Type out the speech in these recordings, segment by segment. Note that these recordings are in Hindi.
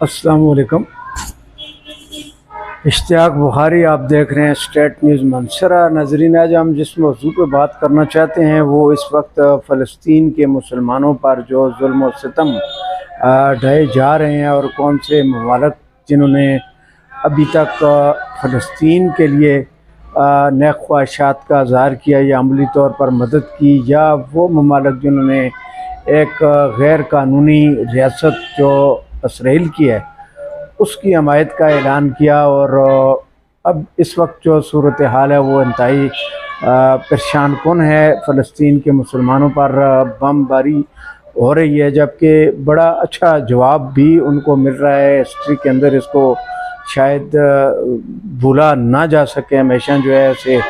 अस्सलाम वालेकुम। इश्तियाक बुखारी आप देख रहे हैं स्टेट न्यूज़ मंसरा। नाजरीन, आज हम जिस मौजू पर बात करना चाहते हैं वो इस वक्त फ़लस्तीन के मुसलमानों पर जो जुल्म और सितम ढाए जा रहे हैं और कौन से ममालिक जिन्होंने अभी तक फ़लस्तीन के लिए नेक ख्वाहिशात का इज़हार किया या अमली तौर पर मदद की, या वो ममालिक जिन्होंने एक गैर कानूनी रियासत जो इसराइल की है उसकी हमायत का ऐलान किया। और अब इस वक्त जो सूरत हाल है वो इंतहाई परेशान कुन है। फ़लस्तीन के मुसलमानों पर बमबारी हो रही है, जबकि बड़ा अच्छा जवाब भी उनको मिल रहा है। हिस्ट्री के अंदर इसको शायद भूला ना जा सके, हमेशा जो है इसे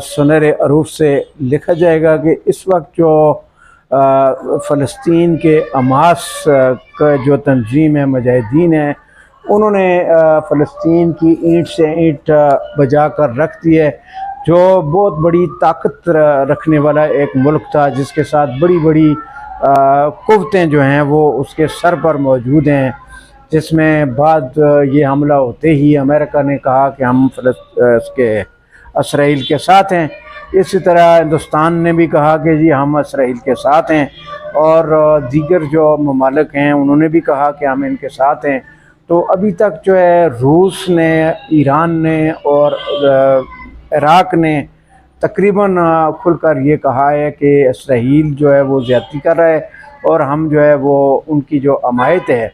सुनहरे अरूफ से लिखा जाएगा कि इस वक्त जो फ़लस्तीन के हमास का जो तंजीम है, मुजाहिदीन है, उन्होंने फ़लस्तीन की ईंट से ईंट बजा कर रख दी है, जो बहुत बड़ी ताकत रखने वाला एक मुल्क था, जिसके साथ बड़ी बड़ी कुव्वतें जो हैं वो उसके सर पर मौजूद हैं। जिसमें बाद ये हमला होते ही अमेरिका ने कहा कि हम इसके इसराइल के साथ हैं। इसी तरह हिंदुस्तान ने भी कहा कि जी हम इसराइल के साथ हैं, और दीगर जो ममालिक हैं उन्होंने भी कहा कि हम इनके साथ हैं। तो अभी तक जो है रूस ने, ईरान ने और इराक़ ने तकरीबन खुलकर ये कहा है कि इसराइल जो है वो ज़्यादती कर रहा है, और हम जो है वो उनकी जो हमायत है,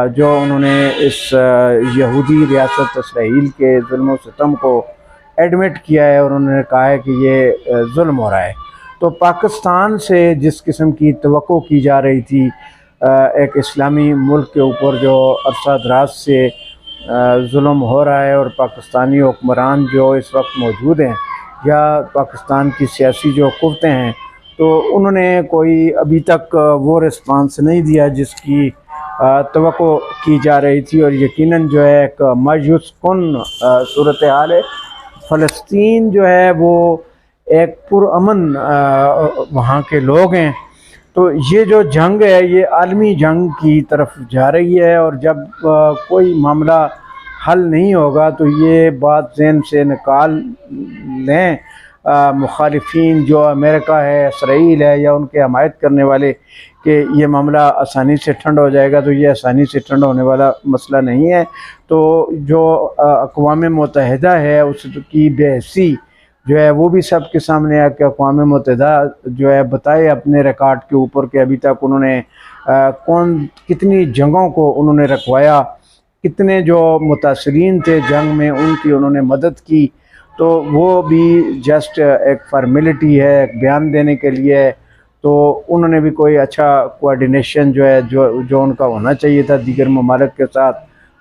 जो उन्होंने इस यहूदी रियासत इसराइल के जुल्म सितम को एडमिट किया है, और उन्होंने कहा है कि ये जुल्म हो रहा है। तो पाकिस्तान से जिस किस्म की तवक्को की जा रही थी एक इस्लामी मुल्क के ऊपर जो अरसा दराज से जुल्म हो रहा है, और पाकिस्तानी हुक्मरान जो इस वक्त मौजूद हैं या पाकिस्तान की सियासी जो कुव्वतें हैं, तो उन्होंने कोई अभी तक वो रिस्पांस नहीं दिया जिसकी तवक्को की जा रही थी। और यकीनन जो है एक मायूस कुन सूरत हाल है। फ़लस्तीन जो है वो एक पुरअमन वहाँ के लोग हैं। तो ये जो जंग है ये आलमी जंग की तरफ जा रही है, और जब कोई मामला हल नहीं होगा तो ये बात ज़हन से निकाल लें मुखालिफिन जो अमेरिका है, इसराइल है, या उनके हमायत करने वाले, कि ये मामला आसानी से ठंड हो जाएगा। तो ये आसानी से ठंड होने वाला मसला नहीं है। तो जो अक़वाम मुत्तहिदा है उसकी बेहसी जो है वो भी सब के सामने है कि अक़वाम मुत्तहिदा जो है बताए अपने रिकॉर्ड के ऊपर कि अभी तक उन्होंने कितनी जंगों को उन्होंने रखवाया, कितने जो मुतासरीन थे जंग में उनकी उन्होंने मदद की। तो वो भी जस्ट एक फार्मेलिटी है, एक बयान देने के लिए है। तो उन्होंने भी कोई अच्छा कोऑर्डिनेशन जो है जो उनका होना चाहिए था दीगर ममालिक के साथ,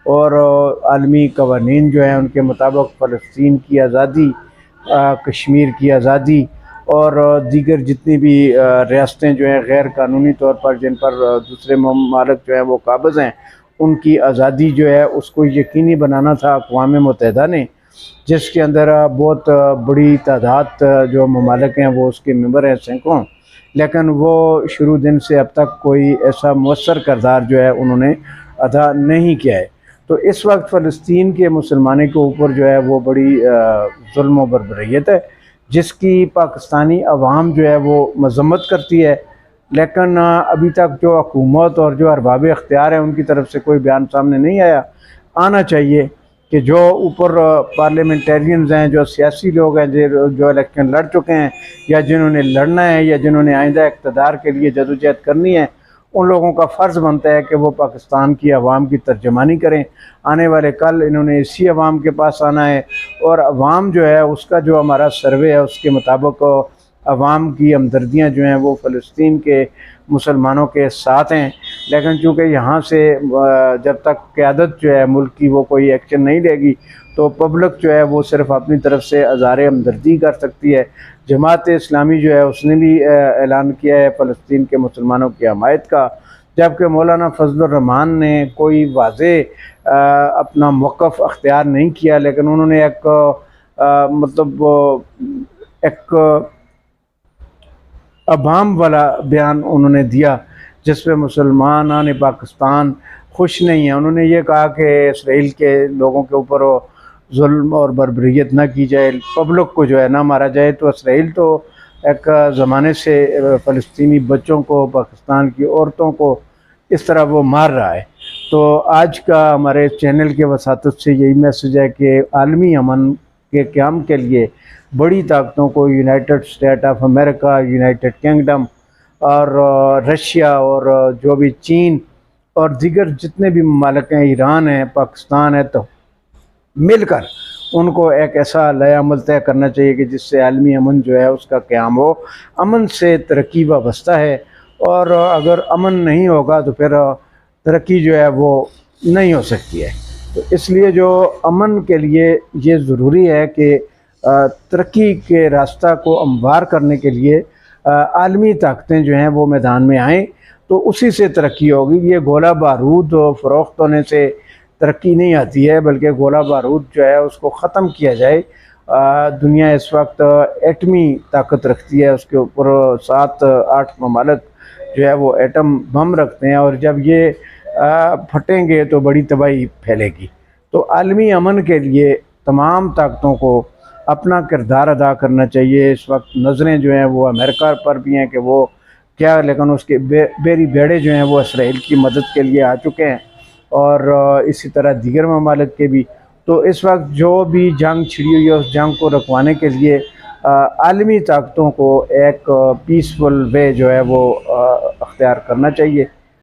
और आलमी कवानीन जो हैं उनके मुताबिक फ़लस्तीन की आज़ादी, कश्मीर की आज़ादी, और दीगर जितनी भी रियासतें जो हैं गैर कानूनी तौर पर जिन पर दूसरे ममालिक जो हैं वो काबिज़ हैं, उनकी आज़ादी जो है उसको यकीनी बनाना था अक़वाम मुत्तहिदा ने, जिसके अंदर बहुत बड़ी तादाद जो ममालिक हैं वो उसके मेंबर हैं, सैकड़ों। लेकिन वो शुरू दिन से अब तक कोई ऐसा मौसर किरदार जो है उन्होंने अदा नहीं किया है। तो इस वक्त फ़लस्तीन के मुसलमानों के ऊपर जो है वो बड़ी जुल्म व बर्बरियत है, जिसकी पाकिस्तानी अवाम जो है वो मज़म्मत करती है। लेकिन अभी तक जो हुकूमत और जो अरबाब इख्तियार है उनकी तरफ से कोई बयान सामने नहीं आया। आना चाहिए कि जो ऊपर पार्लियामेंटेरियंस हैं, जो सियासी लोग हैं, जो इलेक्शन लड़ चुके हैं या जिन्होंने लड़ना है या जिन्होंने आइंदा इक़्तिदार के लिए जदोजहद करनी है, उन लोगों का फ़र्ज़ बनता है कि वो पाकिस्तान की आवाम की तर्जमानी करें। आने वाले कल इन्होंने इसी आवाम के पास आना है, और आवाम जो है उसका जो हमारा सर्वे है उसके मुताबिक आवाम की हमदर्दियाँ जो हैं वो फ़लस्तीन के मुसलमानों के साथ हैं। लेकिन चूँकि यहाँ से जब तक क़यादत जो है मुल्क की वो कोई एक्शन नहीं लेगी, तो पब्लिक जो है वो सिर्फ़ अपनी तरफ से इज़हार हमदर्दी कर सकती है। जमात इस्लामी जो है उसने भी ऐलान किया है फ़लस्तीन के मुसलमानों की हमायत का, जबकि मौलाना फजलुर रहमान ने कोई वाज़े अपना मौक़िफ़ अख्तियार नहीं किया, लेकिन उन्होंने एक मतलब एक अवाम वाला बयान उन्होंने दिया, जिसमें मुसलमान पाकिस्तान खुश नहीं है। उन्होंने ये कहा कि इसराइल के लोगों के ऊपर जुल्म और बर्बरियत ना की जाए, पब्लिक को जो है ना मारा जाए। तो इसराइल तो एक ज़माने से फ़लस्तीनी बच्चों को, पाकिस्तान की औरतों को इस तरह वो मार रहा है। तो आज का हमारे चैनल के वसातत से यही मैसेज है कि आलमी अमन के क़याम के लिए बड़ी ताकतों को United state of America, United kingdom और रशिया और जो भी चीन और दीगर जितने भी ममालिक हैं, ईरान है, पाकिस्तान है, तो मिलकर उनको एक ऐसा लयामल तय करना चाहिए कि जिससे आलमी अमन जो है उसका क़याम हो। अमन से तरक्की वाबस्ता है, और अगर अमन नहीं होगा तो फिर तरक्की जो है वो नहीं हो सकती है। तो इसलिए जो अमन के लिए ये ज़रूरी है कि तरक्की के रास्ता को हमवार करने के लिए आलमी ताकतें जो हैं वो मैदान में आएँ, तो उसी से तरक्की होगी। ये गोला बारूद फ़रोख्त होने से तरक्की नहीं आती है, बल्कि गोला बारूद जो है उसको ख़त्म किया जाए। दुनिया इस वक्त एटमी ताकत रखती है, उसके ऊपर 7-8 ममालिक जो है वो एटम बम रखते हैं, और जब ये फटेंगे तो बड़ी तबाही फैलेगी। तो आलमी अमन के लिए तमाम ताकतों को अपना किरदार अदा करना चाहिए। इस वक्त नज़रें जो हैं वो अमेरिका पर भी हैं कि वो क्या, लेकिन उसके बेरी बेड़े जो हैं वो इसराइल की मदद के लिए आ चुके हैं, और इसी तरह दीगर ममालिक के भी। तो इस वक्त जो भी जंग छिड़ी हुई है उस जंग को रुकवाने के लिए आलमी ताकतों को एक पीसफुल वे जो है वो अख्तियार करना चाहिए।